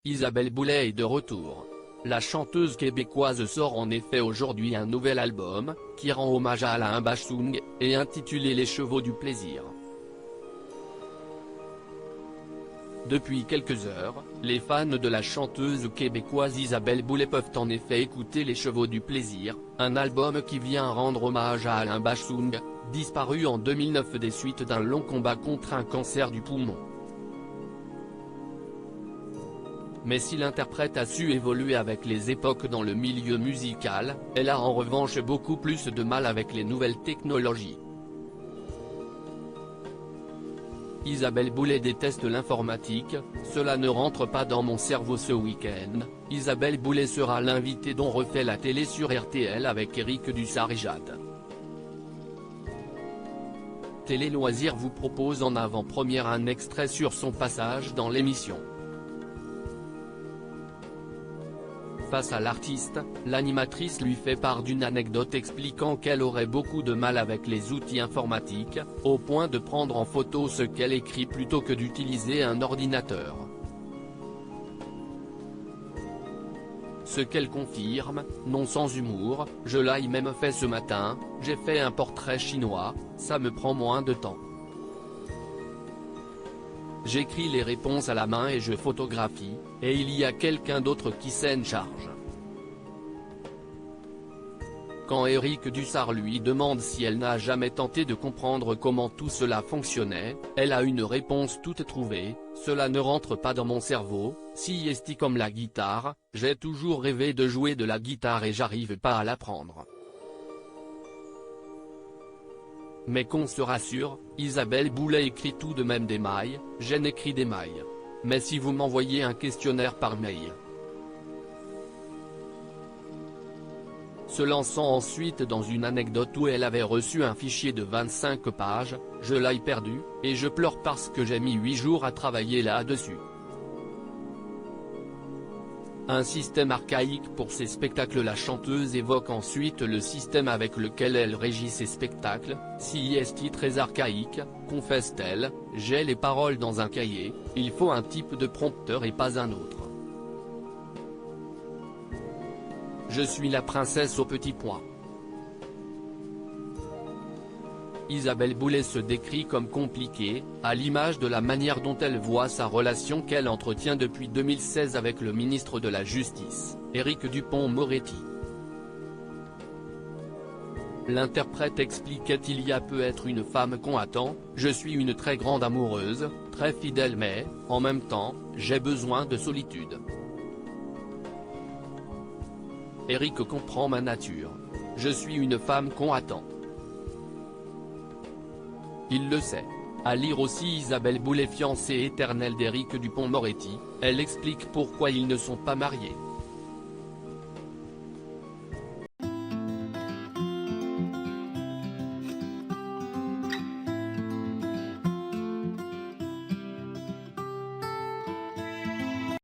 Isabelle Boulay est de retour. La chanteuse québécoise sort en effet aujourd'hui un nouvel album, qui rend hommage à Alain Bashung, et intitulé Les Chevaux du Plaisir. Depuis quelques heures, les fans de la chanteuse québécoise Isabelle Boulay peuvent en effet écouter Les Chevaux du Plaisir, un album qui vient rendre hommage à Alain Bashung, disparu en 2009 des suites d'un long combat contre un cancer du poumon. Mais si l'interprète a su évoluer avec les époques dans le milieu musical, elle a en revanche beaucoup plus de mal avec les nouvelles technologies. Isabelle Boulay déteste l'informatique, cela ne rentre pas dans mon cerveau ce week-end. Isabelle Boulay sera l'invitée dont refait la télé sur RTL avec Éric Dussart et Jade. Télé Loisirs vous propose en avant-première un extrait sur son passage dans l'émission. Face à l'artiste, l'animatrice lui fait part d'une anecdote expliquant qu'elle aurait beaucoup de mal avec les outils informatiques, au point de prendre en photo ce qu'elle écrit plutôt que d'utiliser un ordinateur. Ce qu'elle confirme, non sans humour, je l'ai même fait ce matin, j'ai fait un portrait chinois, ça me prend moins de temps. J'écris les réponses à la main et je photographie, et il y a quelqu'un d'autre qui s'en charge. Quand Éric Dussart lui demande si elle n'a jamais tenté de comprendre comment tout cela fonctionnait, elle a une réponse toute trouvée, cela ne rentre pas dans mon cerveau, si esti comme la guitare, j'ai toujours rêvé de jouer de la guitare et j'arrive pas à l'apprendre. Mais qu'on se rassure, Isabelle Boulay écrit tout de même des mailles, j'en écris des mailles. Mais si vous m'envoyez un questionnaire par mail. Se lançant ensuite dans une anecdote où elle avait reçu un fichier de 25 pages, je l'ai perdu, et je pleure parce que j'ai mis 8 jours à travailler là-dessus. Un système archaïque pour ses spectacles. La chanteuse évoque ensuite le système avec lequel elle régit ses spectacles, si est très archaïque, confesse-t-elle, j'ai les paroles dans un cahier, il faut un type de prompteur et pas un autre. Je suis la princesse au petit point. Isabelle Boulay se décrit comme compliquée, à l'image de la manière dont elle voit sa relation qu'elle entretient depuis 2016 avec le ministre de la Justice, Éric Dupond-Moretti. L'interprète expliquait il y a peu être une femme qu'on attend, je suis une très grande amoureuse, très fidèle mais, en même temps, j'ai besoin de solitude. Éric comprend ma nature. Je suis une femme qu'on attend. Il le sait. À lire aussi Isabelle Boulay, fiancée éternelle d'Éric Dupond-Moretti, elle explique pourquoi ils ne sont pas mariés.